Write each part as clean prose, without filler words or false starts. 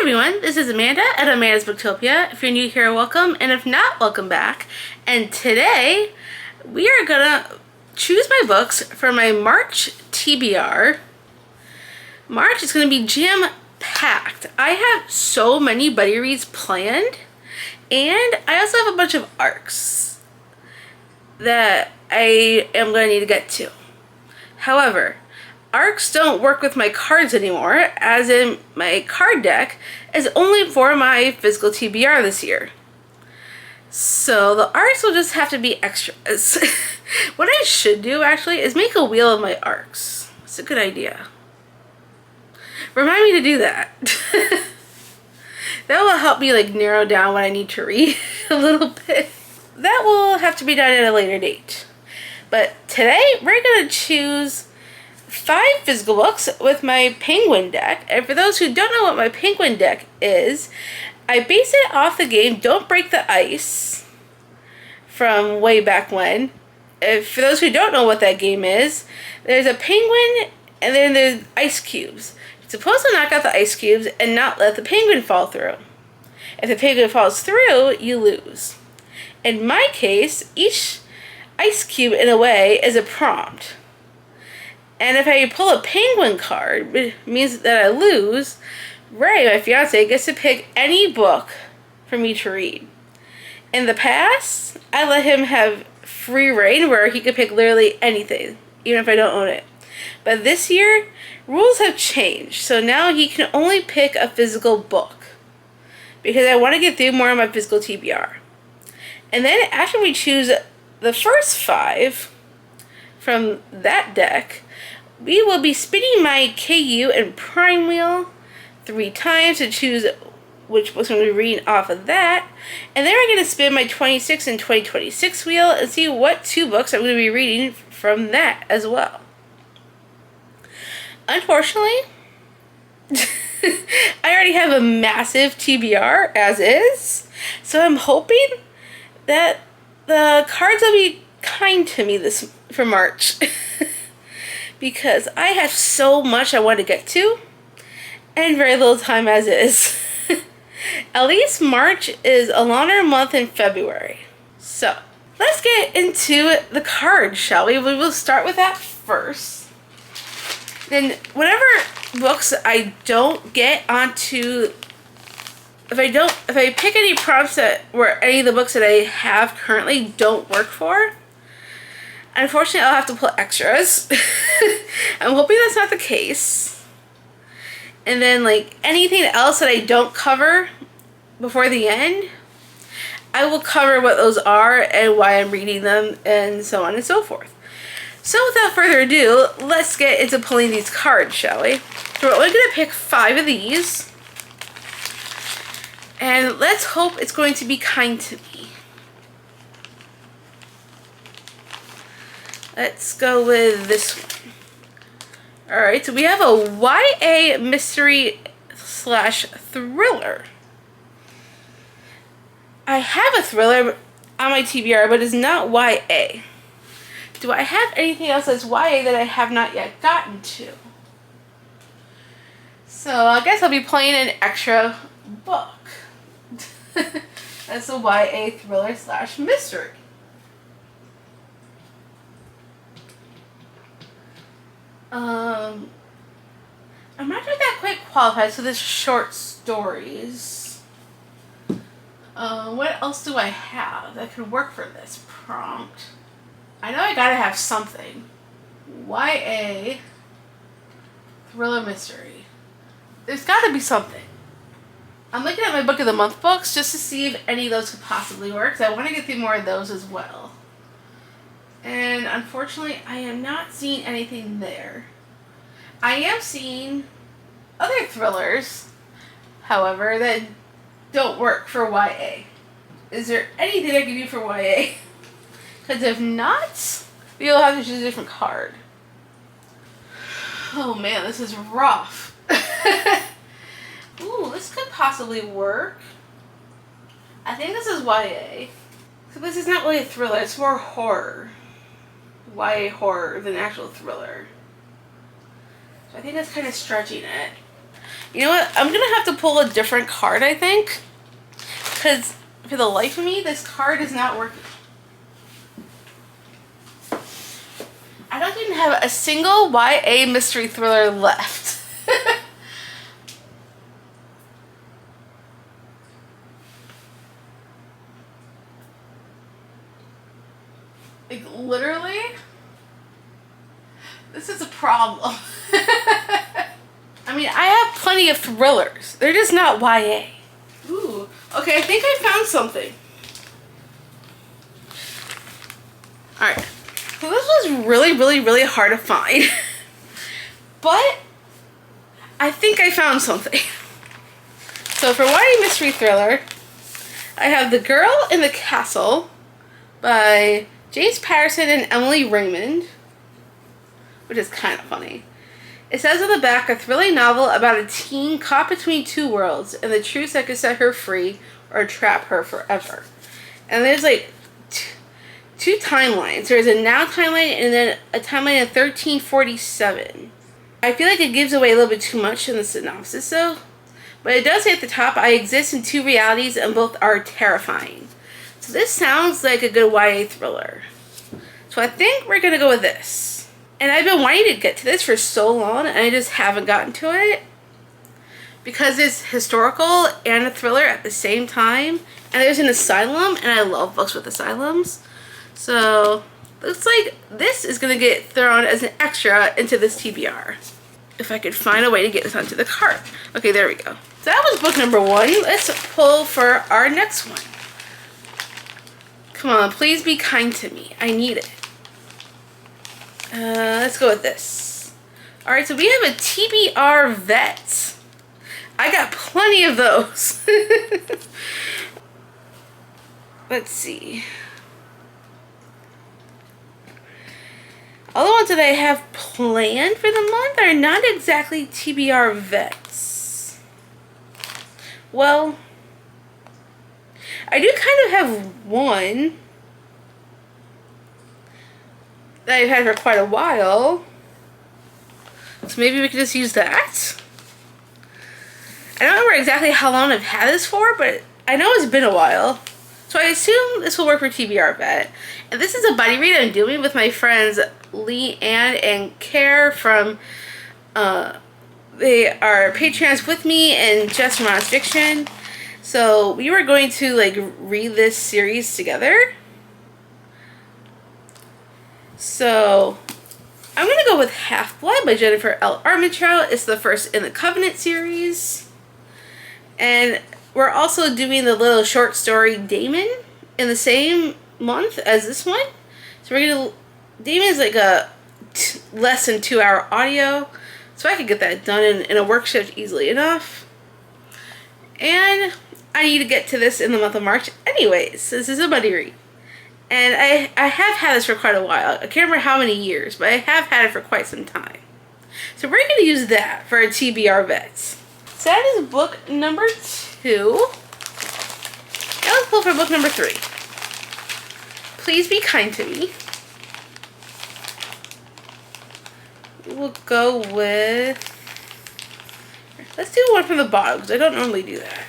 everyone, this is Amanda at Amanda's Booktopia. If you're new here, welcome, and if not, welcome back. And today, we are gonna choose my books for my March TBR. March is gonna be jam-packed. I have so many buddy reads planned, and I also have a bunch of ARCs that I am gonna need to get to. However, ARCs don't work with my cards anymore, as in my card deck is only for my physical TBR this year. So the ARCs will just have to be extras. What I should do actually is make a wheel of my ARCs. It's a good idea. Remind me to do that. That will help me like narrow down what I need to read a little bit. That will have to be done at a later date. But today we're gonna choose 5 physical books with my Penguin deck. And for those who don't know what my Penguin deck is, I base it off the game Don't Break the Ice from way back when. For those who don't know what that game is, there's a penguin and then there's ice cubes. You're supposed to knock out the ice cubes and not let the penguin fall through. If the penguin falls through, you lose. In my case, each ice cube in a way is a prompt. And if I pull a penguin card, which means that I lose, Ray, my fiance, gets to pick any book for me to read. In the past, I let him have free reign where he could pick literally anything, even if I don't own it. But this year, rules have changed, so now he can only pick a physical book, because I want to get through more of my physical TBR. And then after we choose the first 5 from that deck, we will be spinning my KU and Prime Wheel 3 times to choose which books I'm going to be reading off of that. And then we're going to spin my 26 and 2026 wheel and see what 2 books I'm going to be reading from that as well. Unfortunately, I already have a massive TBR as is, so I'm hoping that the cards will be kind to me this for March. Because I have so much I want to get to, and very little time as is. At least March is a longer month than February. So, let's get into the cards, shall we? We will start with that first. Then, whatever books I don't get onto, if I pick any prompts that where any of the books that I have currently don't work for, unfortunately, I'll have to pull extras. I'm hoping that's not the case. And then, like, anything else that I don't cover before the end, I will cover what those are and why I'm reading them and so on and so forth. So without further ado, let's get into pulling these cards, shall we? So we're only going to pick 5 of these. And let's hope it's going to be kind to me. Let's go with this one. Alright, so we have a YA mystery / thriller. I have a thriller on my TBR, but it's not YA. Do I have anything else that's YA that I have not yet gotten to? So I guess I'll be playing an extra book. That's a YA thriller / mystery. I'm not sure if that quite qualifies for this short stories. What else do I have that could work for this prompt? I know I gotta have something. YA thriller mystery. There's gotta be something. I'm looking at my book of the month books just to see if any of those could possibly work, because I want to get through more of those as well. And unfortunately, I am not seeing anything there. I am seeing other thrillers, however, that don't work for YA. Is there anything I can do for YA? Because if not, we'll have to choose a different card. Oh man, this is rough. Ooh, this could possibly work. I think this is YA. So this is not really a thriller, it's more horror. YA horror than actual thriller. So I think that's kind of stretching it. You know what? I'm gonna have to pull a different card, I think. Because for the life of me, this card is not working. I don't even have a single YA mystery thriller left. Like, literally, this is a problem. I mean, I have plenty of thrillers. They're just not YA. Ooh, okay, I think I found something. Alright. So this was really hard to find. But I think I found something. So for YA mystery thriller, I have The Girl in the Castle by Jace Patterson and Emily Raymond, which is kind of funny. It says on the back, a thrilling novel about a teen caught between two worlds and the truths that could set her free or trap her forever. And there's like two timelines. There's a now timeline and then a timeline of 1347. I feel like it gives away a little bit too much in the synopsis though. But it does say at the top, I exist in two realities and both are terrifying. So this sounds like a good YA thriller. So I think we're going to go with this. And I've been wanting to get to this for so long and I just haven't gotten to it. Because it's historical and a thriller at the same time. And there's an asylum and I love books with asylums. So looks like this is going to get thrown as an extra into this TBR. If I could find a way to get this onto the cart. Okay, there we go. So that was book number 1. Let's pull for our next one. Come on, please be kind to me. I need it. Let's go with this. Alright, so we have a TBR Vet. I got plenty of those. Let's see. All the ones that I have planned for the month are not exactly TBR Vets. Well, I do kind of have one that I've had for quite a while. So maybe we could just use that. I don't remember exactly how long I've had this for, but I know it's been a while. So I assume this will work for TBR Vet. And this is a buddy read I'm doing with my friends Lee Ann and Care from, they are Patreons with me and Just from Honest Fiction. So we were going to like read this series together. So I'm going to go with Half-Blood by Jennifer L. Armentrout. It's the first in the Covenant series. And we're also doing the little short story Damon in the same month as this one. So we're going to... Damon is like a less than 2 hour audio. So I could get that done in a work shift easily enough. And I need to get to this in the month of March anyways. This is a buddy read. And I have had this for quite a while. I can't remember how many years, but I have had it for quite some time. So we're going to use that for a TBR Vets. So that is book number 2. Now let's pull for book number 3. Please be kind to me. We'll go with... Let's do one from the bottom, because I don't normally do that.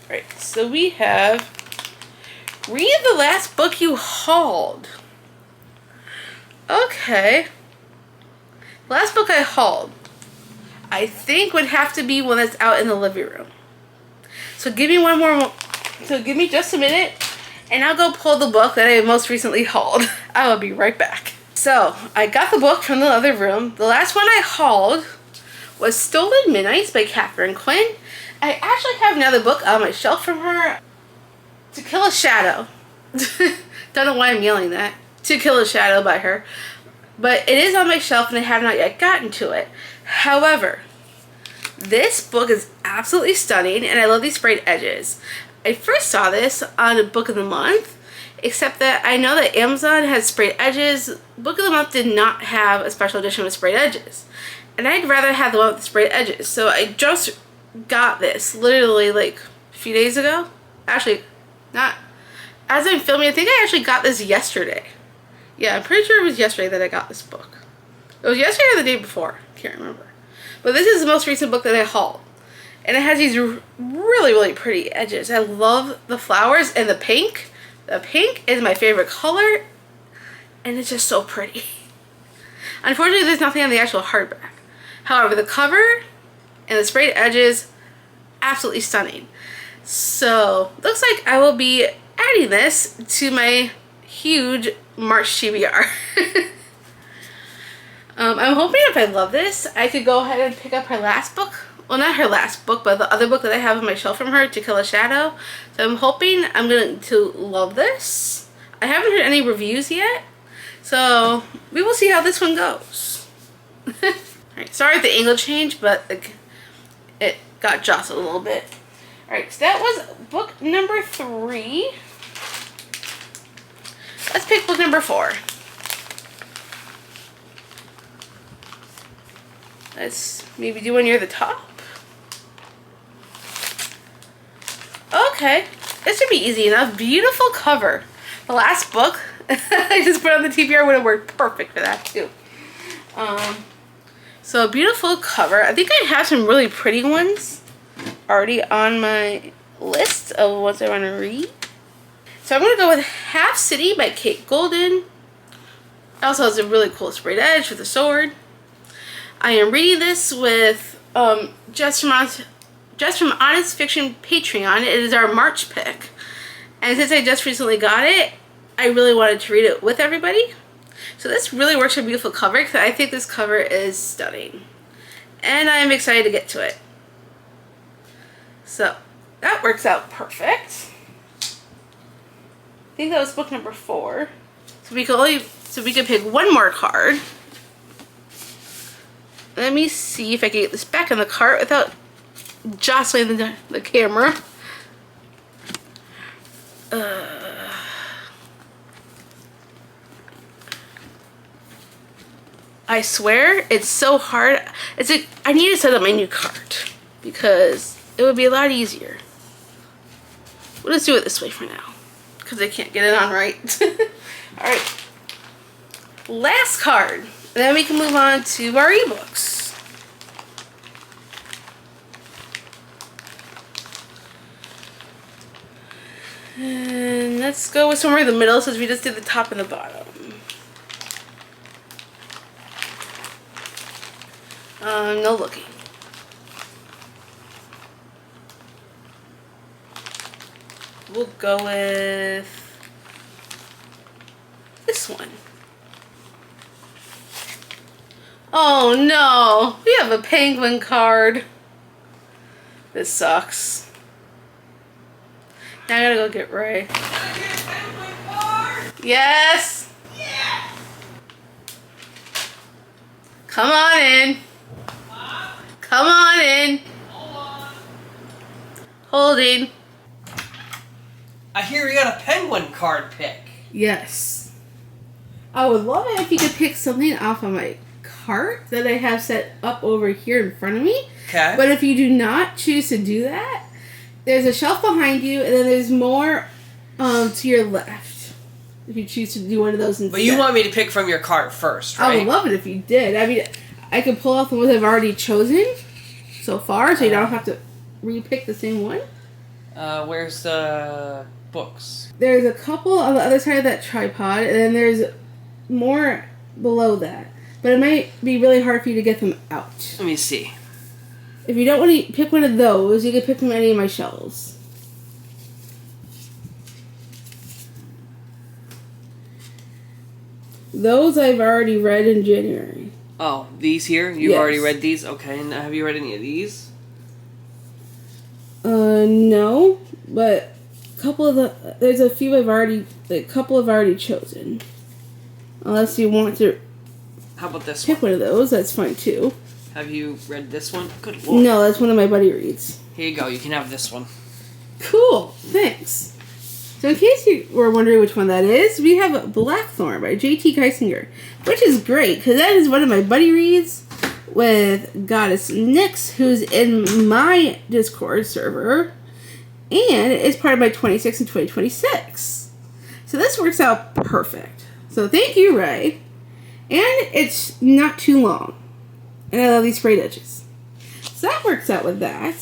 Right, so we have Read the Last Book You Hauled. Okay. Last book I hauled, I think would have to be one that's out in the living room. So give me one more, so give me just a minute, and I'll go pull the book that I most recently hauled. I will be right back. So, I got the book from the other room. The last one I hauled was Stolen Midnights by Catherine Quinn. I actually have another book on my shelf from her. To Kill a Shadow. Don't know why I'm yelling that. To Kill a Shadow by her. But it is on my shelf and I have not yet gotten to it. However, this book is absolutely stunning and I love these sprayed edges. I first saw this on a Book of the Month, except that I know that Amazon has sprayed edges. Book of the Month did not have a special edition with sprayed edges. And I'd rather have the one with the sprayed edges. So I just got this literally like a few days ago. Actually, not as I'm filming, I think I actually got this yesterday. Yeah, I'm pretty sure it was yesterday that I got this book. It was yesterday or the day before. Can't remember. But this is the most recent book that I hauled. And it has these really, really pretty edges. I love the flowers and the pink. The pink is my favorite color. And it's just so pretty. Unfortunately, there's nothing on the actual hardback. However, the cover and the sprayed edges, absolutely stunning. So, looks like I will be adding this to my huge March TBR. I'm hoping if I love this, I could go ahead and pick up her last book. Well, not her last book, but the other book that I have on my shelf from her, To Kill a Shadow. So I'm hoping I'm going to love this. I haven't heard any reviews yet, so we will see how this one goes. Alright, sorry if the angle changed, but it got jostled a little bit. Alright, so that was book number 3. Let's pick book number 4. Let's maybe do one near the top. Okay, this should be easy enough. Beautiful cover. The last book I just put on the TBR would have worked perfect for that too. So beautiful cover. I think I have some really pretty ones already on my list of ones I want to read. So I'm going to go with Half City by Kate Golden. It also has a really cool sprayed edge with a sword. I am reading this with Just from Honest Fiction Patreon. It is our March pick. And since I just recently got it, I really wanted to read it with everybody. So this really works for a beautiful cover because I think this cover is stunning. And I am excited to get to it. So that works out perfect. I think that was book number 4. So we can pick one more card. Let me see if I can get this back in the cart without jostling the camera. I swear it's so hard. I need to set up my new cart because it would be a lot easier. We'll just do it this way for now because I can't get it on right. Alright. Last card. And then we can move on to our ebooks. And let's go with somewhere in the middle since we just did the top and the bottom. No looking. We'll go with this one. Oh no, we have a penguin card. This sucks. Now I gotta go get Ray. Can I get a penguin card? Yes! Yeah! Come on in. Huh? Come on in. Hold on. Holding. I hear you got a penguin card pick. Yes. I would love it if you could pick something off of my cart that I have set up over here in front of me. Okay. But if you do not choose to do that, there's a shelf behind you, and then there's more to your left. If you choose to do one of those instead. But you want me to pick from your cart first, right? I would love it if you did. I mean, I could pull out the ones I've already chosen so far, so you don't have to re-pick the same one. Where's the books? There's a couple on the other side of that tripod, and then there's more below that. But it might be really hard for you to get them out. Let me see. If you don't want to pick one of those, you can pick from any of my shelves. Those I've already read in January. Oh, these here? You've Yes. already read these? Okay, and have you read any of these? No, but there's a few I've already chosen. Unless you want to How about this pick one? one of those, that's fine too. Have you read this one? Good lord. No, that's one of my buddy reads. Here you go, you can have this one. Cool, thanks. So in case you were wondering which one that is, we have Blackthorn by J.T. Geisinger, which is great because that is one of my buddy reads with Goddess Nyx, who's in my Discord server, and is part of my 26 and 2026. So this works out perfect. So thank you, Ray. And it's not too long. And I love these sprayed edges. So that works out with that.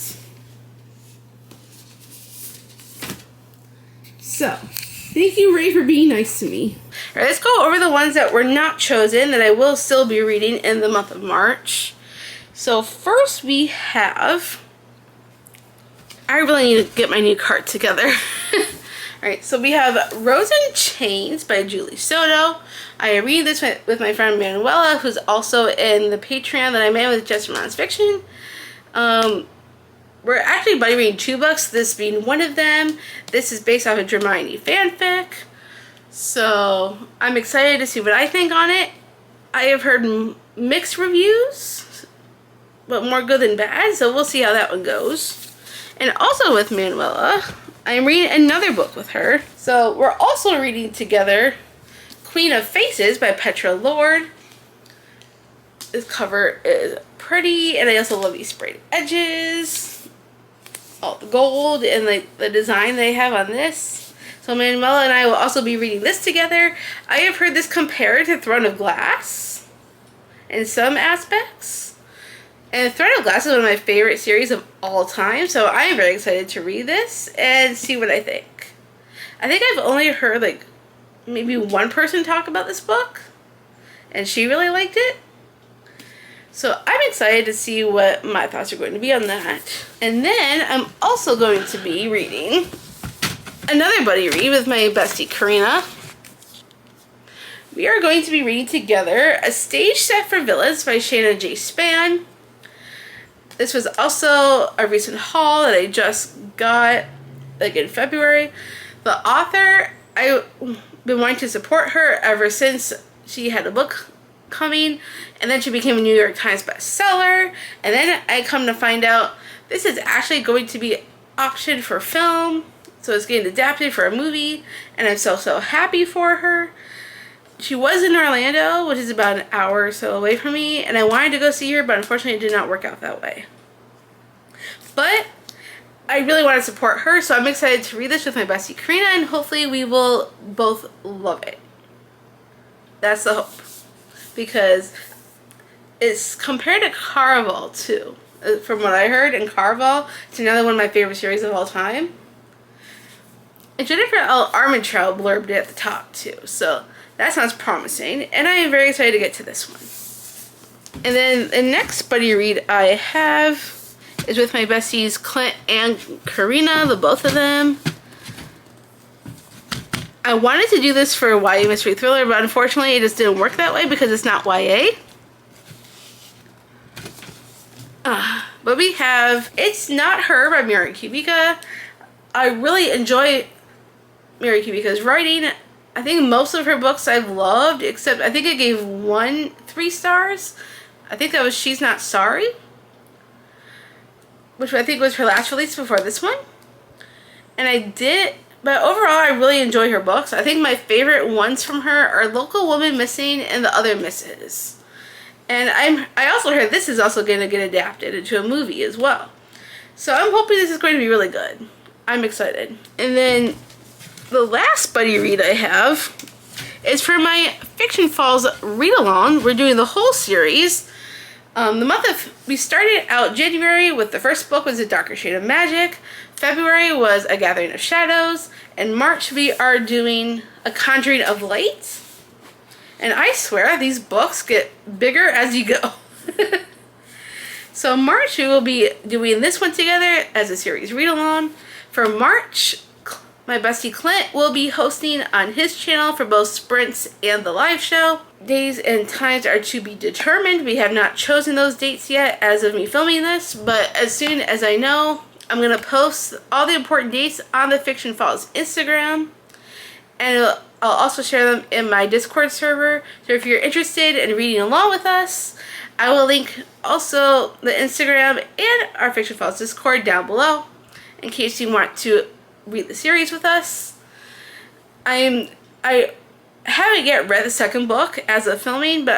So, thank you, Ray, for being nice to me. All right, let's go over the ones that were not chosen that I will still be reading in the month of March. So first we have... I really need to get my new cart together. Alright, so we have Rose and Chains by Julie Soto. I am reading this with my friend Manuela, who's also in the Patreon that I made with Just Romance Fiction. We're actually buddy reading 2 books, this being one of them. This is based off of Hermione fanfic. So I'm excited to see what I think on it. I have heard mixed reviews, but more good than bad, so we'll see how that one goes. And also with Manuela, I'm reading another book with her. So we're also reading together Queen of Faces by Petra Lord. This cover is pretty, and I also love these sprayed edges. All the gold and the design they have on this. So Manuela and I will also be reading this together. I have heard this compared to Throne of Glass in some aspects. And Throne of Glass is one of my favorite series of all time, so I am very excited to read this and see what I think. I think I've only heard like maybe one person talk about this book, and she really liked it. So I'm excited to see what my thoughts are going to be on that. And then I'm also going to be reading another buddy read with my bestie Karina. We are going to be reading together A Stage Set for Villains by Shannon J. Spann. This was also a recent haul that I just got like in February. The author, I've been wanting to support her ever since she had a book coming, and then she became a New York Times bestseller, and then I come to find out this is actually going to be auctioned for film, so it's getting adapted for a movie, and I'm so happy for her. She was in Orlando, which is about an hour or so away from me, and I wanted to go see her, but unfortunately it did not work out that way. But I really want to support her, so I'm excited to read this with my bestie Karina, and hopefully we will both love it. That's the hope. Because it's compared to Caraval too. From what I heard, in Caraval, it's another one of my favorite series of all time. And Jennifer L. Armentrout blurbed it at the top too, so that sounds promising, and I am very excited to get to this one. And then the next buddy read I have is with my besties Clint and Karina, the both of them. I wanted to do this for a YA mystery thriller, but unfortunately it just didn't work that way because it's not YA. But we have It's Not Her by Mira Kubica. I really enjoy Mira Kubica's writing. I think most of her books I've loved, except I think I gave one 3 stars. I think that was She's Not Sorry, which I think was her last release before this one. And but overall I really enjoy her books. I think my favorite ones from her are Local Woman Missing and The Other Misses. And I also heard this is also going to get adapted into a movie as well. So I'm hoping this is going to be really good. I'm excited. And then the last buddy read I have is for my Fiction Falls read-along. We're doing the whole series. We started out January with the first book was A Darker Shade of Magic. February was A Gathering of Shadows. And March we are doing A Conjuring of Light. And I swear these books get bigger as you go. So March we will be doing this one together as a series read-along. For March, my bestie Clint will be hosting on his channel for both sprints and the live show. Days and times are to be determined. We have not chosen those dates yet as of me filming this, but as soon as I know, I'm going to post all the important dates on the Fiction Falls Instagram, and I'll also share them in my Discord server. So if you're interested in reading along with us, I will link also the Instagram and our Fiction Falls Discord down below in case you want to read the series with us. I haven't yet read the second book as of filming, but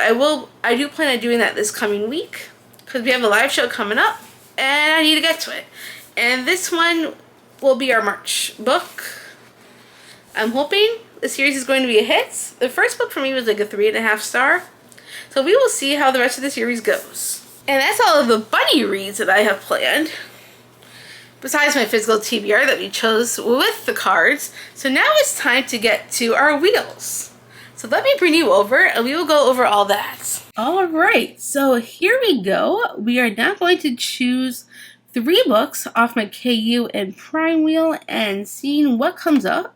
I do plan on doing that this coming week because we have a live show coming up and I need to get to it. And this one will be our March book. I'm hoping the series is going to be a hit. The first book for me was like a 3.5 star. So we will see how the rest of the series goes. And that's all of the bunny reads that I have planned, besides my physical TBR that we chose with the cards. So now it's time to get to our wheels. So let me bring you over and we will go over all that. All right, so here we go. We are now going to choose 3 books off my KU and Prime wheel and seeing what comes up.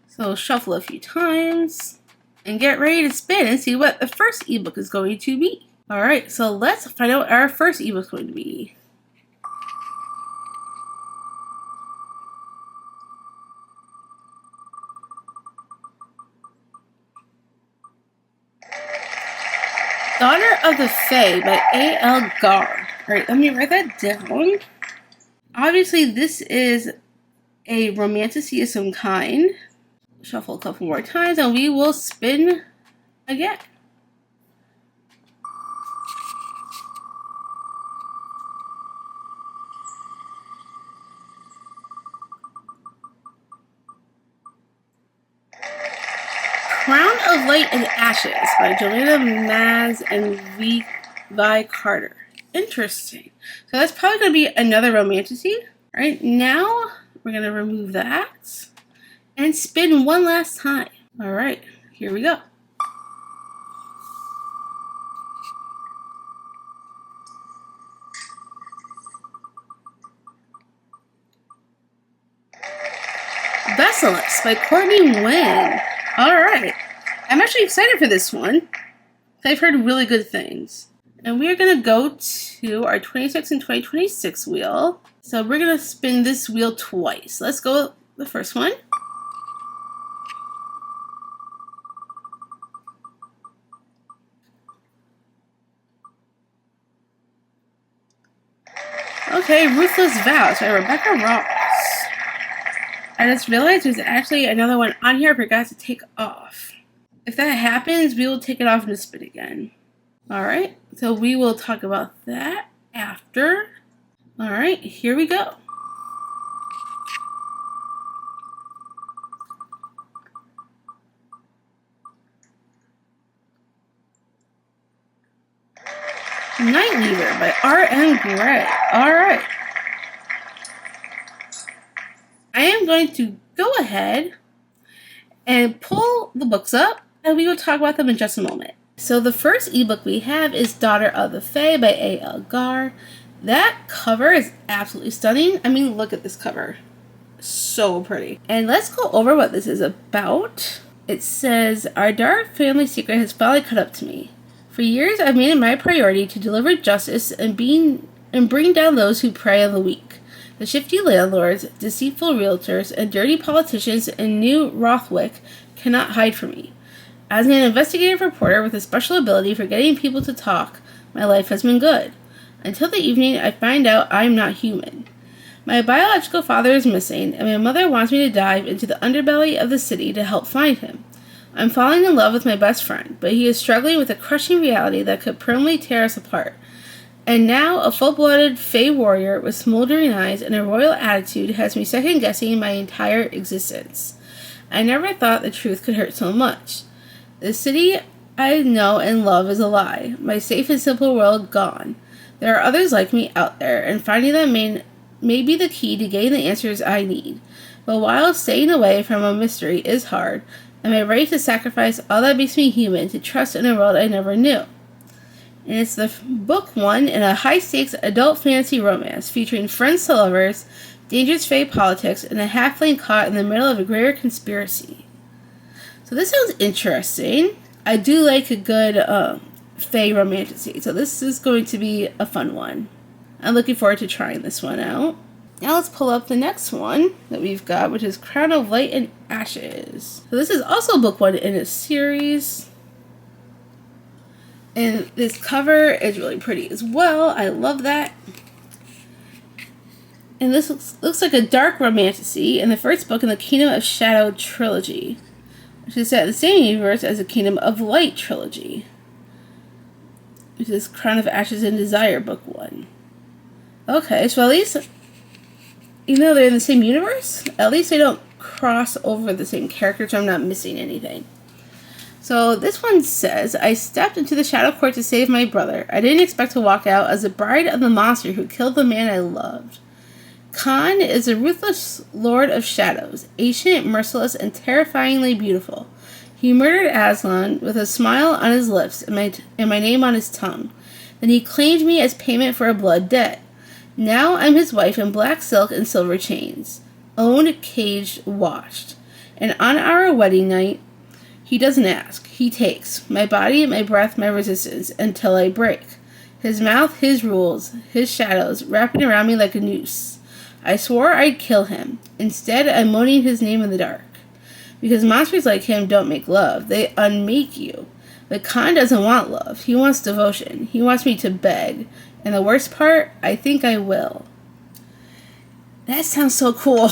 So shuffle a few times and get ready to spin and see what the first ebook is going to be. All right, so let's find out what our first ebook is going to be. Daughter of the Fae by A.L. Gar. Alright, let me write that down. Obviously, this is a romantasy of some kind. Shuffle a couple more times and we will spin again. Crown of Light and Ashes by Joanna Maz and Vi Carter. Interesting. So that's probably going to be another romantasy. All right, now we're going to remove that and spin one last time. All right, here we go. Bessalus by Courtney Wayne. Alright, I'm actually excited for this one. I've heard really good things. And we are going to go to our 26 and 2026 wheel. So we're going to spin this wheel twice. Let's go with the first one. Okay, Ruthless Vows by Rebecca Ross. I just realized there's actually another one on here I forgot to take off. If that happens, we will take it off and just spin again. Alright, so we will talk about that after. Alright, here we go. Night Weaver by R.M. Gray. Alright. I am going to go ahead and pull the books up and we will talk about them in just a moment. So the first ebook we have is Daughter of the Fae by A.L. Gar. That cover is absolutely stunning. I mean, look at this cover. So pretty. And let's go over what this is about. It says, our dark family secret has finally caught up to me. For years, I've made it my priority to deliver justice and bring down those who prey on the weak. The shifty landlords, deceitful realtors, and dirty politicians in New Rothwick cannot hide from me. As an investigative reporter with a special ability for getting people to talk, my life has been good. Until the evening I find out I am not human. My biological father is missing, and my mother wants me to dive into the underbelly of the city to help find him. I'm falling in love with my best friend, but he is struggling with a crushing reality that could permanently tear us apart. And now, a full-blooded Fae warrior with smoldering eyes and a royal attitude has me second-guessing my entire existence. I never thought the truth could hurt so much. The city I know and love is a lie. My safe and simple world gone. There are others like me out there, and finding them may be the key to getting the answers I need. But while staying away from a mystery is hard, am I ready to sacrifice all that makes me human to trust in a world I never knew? And it's the book 1 in a high-stakes adult fantasy romance featuring friends to lovers, dangerous Fae politics, and a halfling caught in the middle of a greater conspiracy. So this sounds interesting. I do like a good Fae romantasy, so this is going to be a fun one. I'm looking forward to trying this one out. Now let's pull up the next one that we've got, which is Crown of Light and Ashes. So this is also book 1 in a series. And this cover is really pretty as well. I love that. And this looks like a dark romantasy in the first book in the Kingdom of Shadow trilogy, which is set in the same universe as the Kingdom of Light trilogy, which is Crown of Ashes and Desire book 1. Okay, so at least, even though they're in the same universe, at least they don't cross over the same characters, so I'm not missing anything. So this one says, I stepped into the Shadow Court to save my brother. I didn't expect to walk out as the bride of the monster who killed the man I loved. Khan is a ruthless lord of shadows, ancient, merciless, and terrifyingly beautiful. He murdered Aslan with a smile on his lips and my name on his tongue. Then he claimed me as payment for a blood debt. Now I'm his wife in black silk and silver chains. Owned, caged, watched. And on our wedding night, he doesn't ask. He takes my body, my breath, my resistance, until I break. His mouth, his rules, his shadows, wrapping around me like a noose. I swore I'd kill him. Instead, I'm moaning his name in the dark. Because monsters like him don't make love. They unmake you. But Khan doesn't want love. He wants devotion. He wants me to beg. And the worst part, I think I will. That sounds so cool.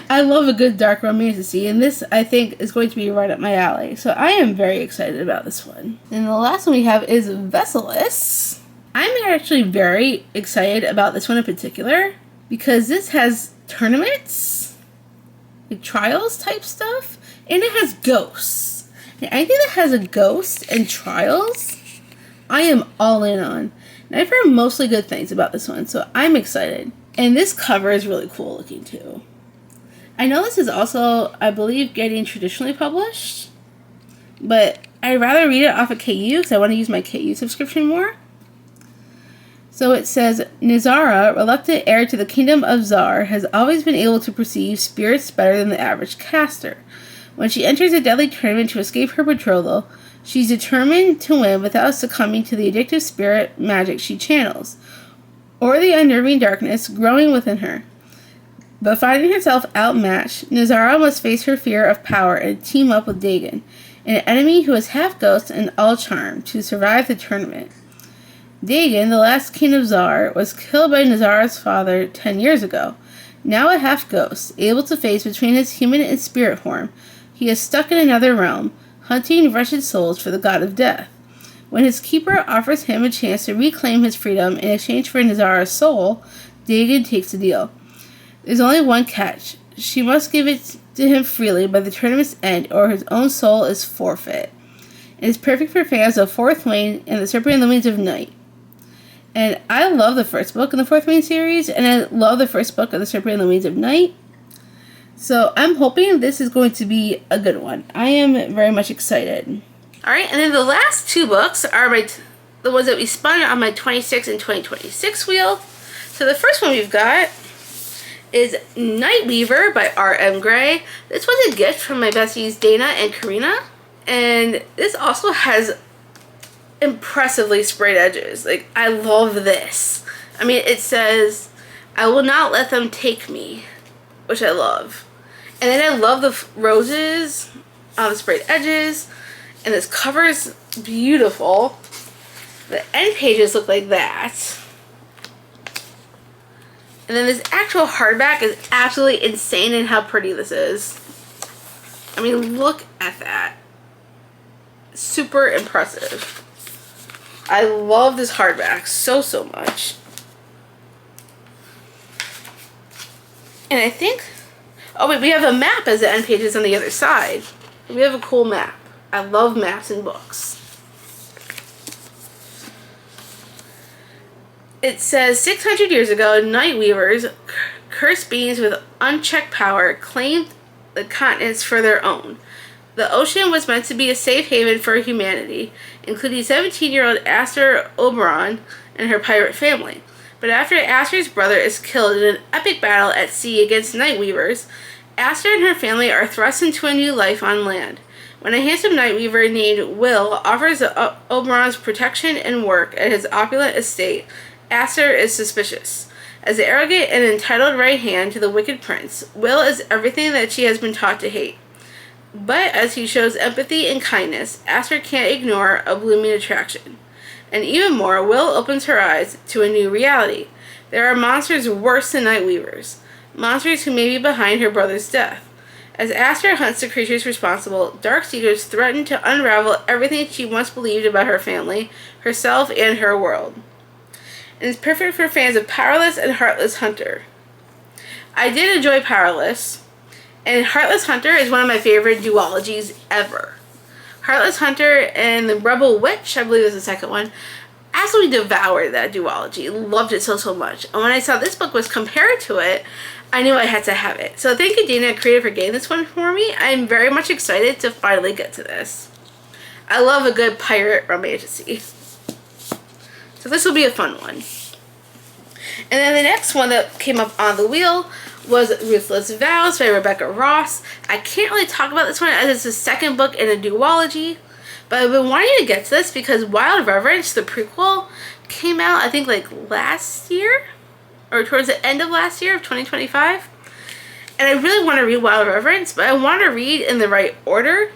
I love a good dark romance, and this, I think, is going to be right up my alley. So I am very excited about this one. And the last one we have is Vesselus. I'm actually very excited about this one in particular because this has tournaments, like trials type stuff, and it has ghosts. And anything that has a ghost and trials, I am all in on. And I've heard mostly good things about this one, so I'm excited. And this cover is really cool looking too. I know this is also, I believe, getting traditionally published, but I'd rather read it off of KU because I want to use my KU subscription more. So it says, Nizara, reluctant heir to the kingdom of Zar, has always been able to perceive spirits better than the average caster. When she enters a deadly tournament to escape her betrothal, she's determined to win without succumbing to the addictive spirit magic she channels, or the unnerving darkness growing within her. But finding herself outmatched, Nizara must face her fear of power and team up with Dagon, an enemy who is half ghost and all charm, to survive the tournament. Dagon, the last king of Zar, was killed by Nizara's father 10 years ago. Now a half ghost, able to face between his human and spirit form, he is stuck in another realm, hunting wretched souls for the god of death. When his keeper offers him a chance to reclaim his freedom in exchange for Nizara's soul, Dagon takes the deal. There's only one catch. She must give it to him freely by the tournament's end, or his own soul is forfeit. It is perfect for fans of Fourth Wing and the Serpent and the Wings of Night. And I love the first book in the Fourth Wing series, and I love the first book of the Serpent and the Wings of Night. So I'm hoping this is going to be a good one. I am very much excited. Alright, and then the last two books are the ones that we spun on my 26 and 2026 wheel. So the first one we've got is Nightweaver by R.M. Gray. This was a gift from my besties Dana and Karina. And this also has impressively sprayed edges. Like, I love this. I mean, it says, I will not let them take me, which I love. And then I love the roses on the sprayed edges. And this cover is beautiful. The end pages look like that. And then this actual hardback is absolutely insane in how pretty this is. I mean, look at that. Super impressive. I love this hardback so much. And I think, oh wait, we have a map as the end pages on the other side. We have a cool map. I love maps in books. It says, 600 years ago, Nightweavers, cursed beings with unchecked power, claimed the continents for their own. The ocean was meant to be a safe haven for humanity, including 17-year-old Aster Oberon and her pirate family. But after Aster's brother is killed in an epic battle at sea against Nightweavers, Aster and her family are thrust into a new life on land. When a handsome Nightweaver named Will offers Oberon's protection and work at his opulent estate, Aster is suspicious. As the arrogant and entitled right hand to the wicked prince, Will is everything that she has been taught to hate. But as he shows empathy and kindness, Aster can't ignore a blooming attraction. And even more, Will opens her eyes to a new reality. There are monsters worse than Nightweavers. Monsters who may be behind her brother's death. As Aster hunts the creatures responsible, Darkseekers threaten to unravel everything she once believed about her family, herself, and her world. And it's perfect for fans of Powerless and Heartless Hunter. I did enjoy Powerless, and Heartless Hunter is one of my favorite duologies ever. Heartless Hunter and the Rebel Witch, I believe is the second one. Absolutely devoured that duology. Loved it so much. And when I saw this book was compared to it, I knew I had to have it. So thank you, Dana Creative, for getting this one for me. I'm very much excited to finally get to this. I love a good pirate romantasy. So this will be a fun one. And then the next one that came up on the wheel was Ruthless Vows by Rebecca Ross. I can't really talk about this one as it's the second book in a duology, but I've been wanting to get to this because Wild Reverence, the prequel, came out I think like last year or towards the end of last year of 2025. And I really want to read Wild Reverence, but I want to read in the right order.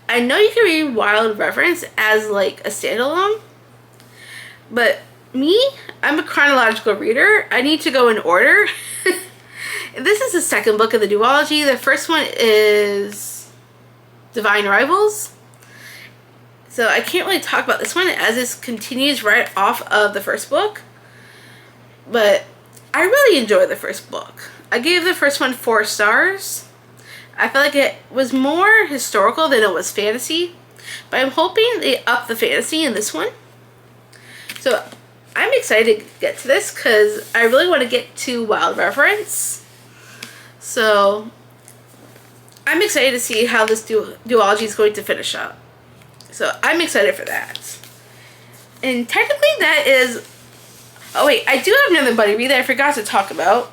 I know you can read Wild Reverence as like a standalone, but me, I'm a chronological reader. I need to go in order. This is the second book of the duology. The first one is Divine Rivals. So I can't really talk about this one as this continues right off of the first book. But I really enjoyed the first book. I gave the first one 4 stars. I felt like it was more historical than it was fantasy. But I'm hoping they up the fantasy in this one. So I'm excited to get to this because I really want to get to Wild Reverence. So I'm excited to see how this duology is going to finish up. So I'm excited for that. And technically that is... Oh wait, I do have another buddy read that I forgot to talk about.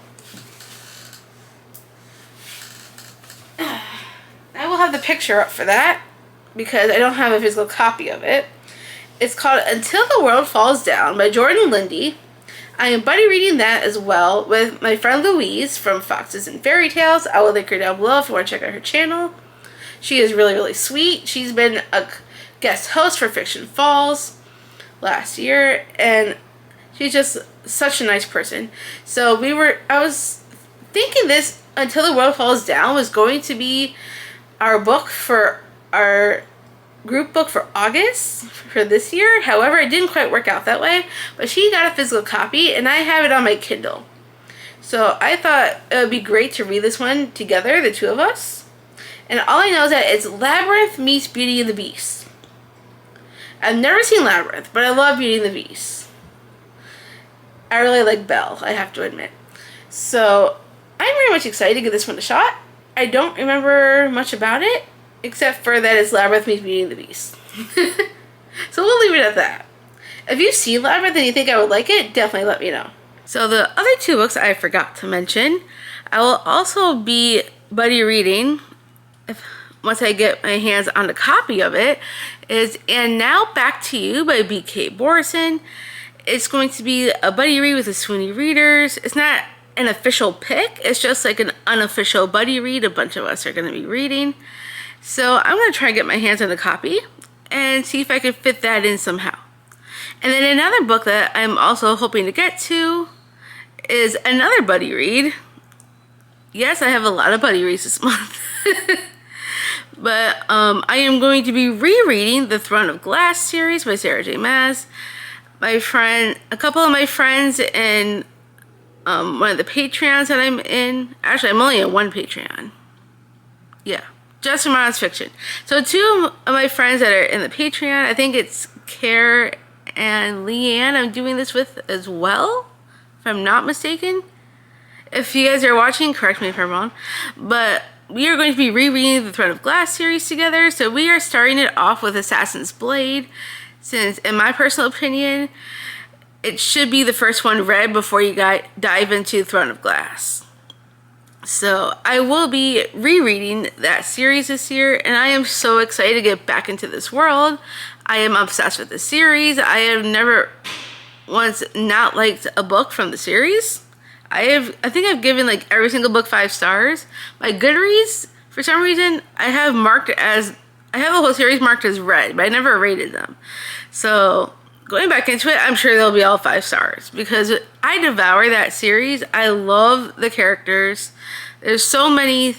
I will have the picture up for that because I don't have a physical copy of it. It's called Until the World Falls Down by Jordan Lindy. I am buddy reading that as well with my friend Louise from Foxes and Fairy Tales. I will link her down below if you want to check out her channel. She is really sweet. She's been a guest host for Fiction Falls last year, and she's just such a nice person. So I was thinking this Until the World Falls Down was going to be our book for our group book for August for this year. However, it didn't quite work out that way, but she got a physical copy and I have it on my Kindle. So I thought it would be great to read this one together, the two of us. And all I know is that it's Labyrinth meets Beauty and the Beast. I've never seen Labyrinth, but I love Beauty and the Beast. I really like Belle, I have to admit. So I'm very much excited to give this one a shot. I don't remember much about it, except for that it's Labyrinth meets Beauty and the Beast. So we'll leave it at that. If you've seen Labyrinth and you think I would like it, definitely let me know. So the other 2 books I forgot to mention, I will also be buddy reading, once I get my hands on a copy of it, is And Now Back to You by B.K. Borison. It's going to be a buddy read with the Sweeney readers. It's not an official pick, it's just like an unofficial buddy read a bunch of us are going to be reading. So I'm going to try and get my hands on a copy and see if I can fit that in somehow. And then another book that I'm also hoping to get to is another buddy read. Yes, I have a lot of buddy reads this month. But I am going to be rereading the Throne of Glass series by Sarah J. Maas. A couple of my friends in one of the Patreons that I'm in. Actually, I'm only in one Patreon. Yeah. Just from Honest Fiction. So 2 of my friends that are in the Patreon, I think it's Care and Leanne I'm doing this with as well, if I'm not mistaken. If you guys are watching, correct me if I'm wrong. But we are going to be rereading the Throne of Glass series together. So we are starting it off with Assassin's Blade, since in my personal opinion, it should be the first one read before you dive into Throne of Glass. So I will be rereading that series this year, and I am so excited to get back into this world. I am obsessed with the series. I have never once not liked a book from the series. I think I've given like every single book 5 stars. My GoodReads, for some reason, I have the whole series marked as read, but I never rated them. So going back into it, I'm sure they'll be all 5 stars because I devour that series. I love the characters. There's so many,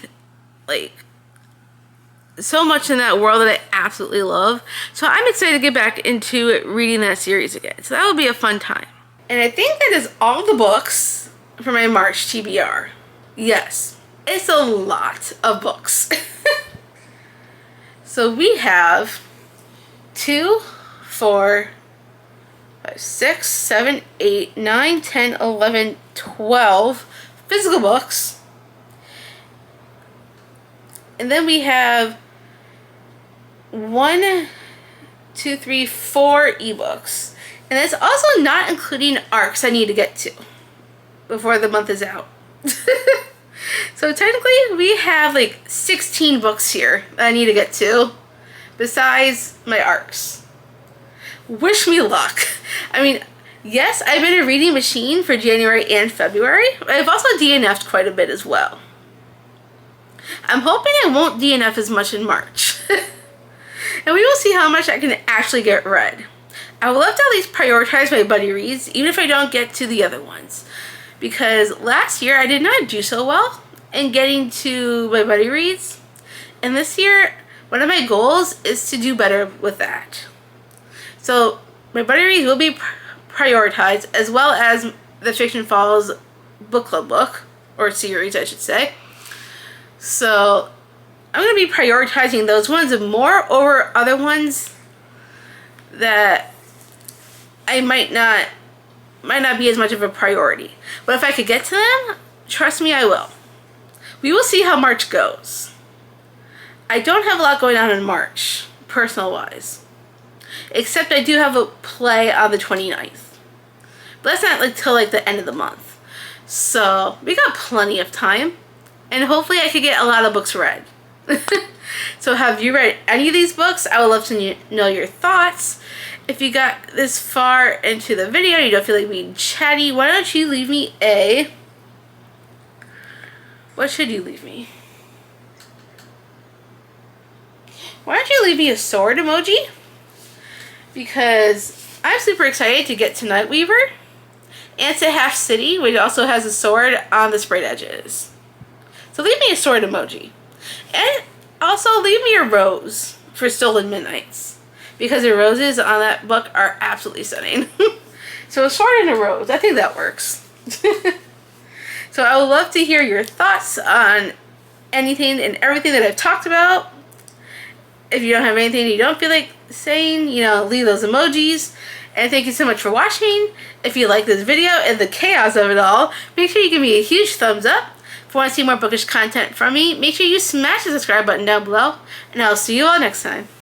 so much in that world that I absolutely love. So I'm excited to get back into reading that series again. So that will be a fun time. And I think that is all the books for my March TBR. Yes, it's a lot of books. So we have 2, 4, 5, 6, 7, 8, 9, 10, 11, 12 physical books. And then we have 1, 2, 3, 4 ebooks. And that's also not including ARCs I need to get to before the month is out. So technically we have like 16 books here that I need to get to besides my ARCs. Wish me luck. I mean, yes, I've been a reading machine for January and February, but I've also DNF'd quite a bit as well. I'm hoping I won't DNF as much in March. And we will see how much I can actually get read. I would love to at least prioritize my buddy reads, even if I don't get to the other ones. Because last year I did not do so well in getting to my buddy reads. And this year, one of my goals is to do better with that. So my buddy reads will be prioritized, as well as the Fiction Falls book club book, or series I should say. So I'm going to be prioritizing those ones more over other ones that I might not be as much of a priority. But if I could get to them, trust me, I will. We will see how March goes. I don't have a lot going on in March, personal-wise. Except I do have a play on the 29th. But that's not until like the end of the month. So we got plenty of time. And hopefully I could get a lot of books read. So have you read any of these books? I would love to know your thoughts. If you got this far into the video and you don't feel like being chatty, why don't you leave me a... What should you leave me? Why don't you leave me a sword emoji? Because I'm super excited to get to Nightweaver and to Half City, which also has a sword on the sprayed edges. So leave me a sword emoji. And also leave me a rose for Stolen Midnights, because the roses on that book are absolutely stunning. So a sword and a rose, I think that works. So I would love to hear your thoughts on anything and everything that I've talked about. If you don't have anything you don't feel like saying, you know, leave those emojis. And thank you so much for watching. If you like this video and the chaos of it all, make sure you give me a huge thumbs up. If you want to see more bookish content from me, make sure you smash the subscribe button down below. And I'll see you all next time.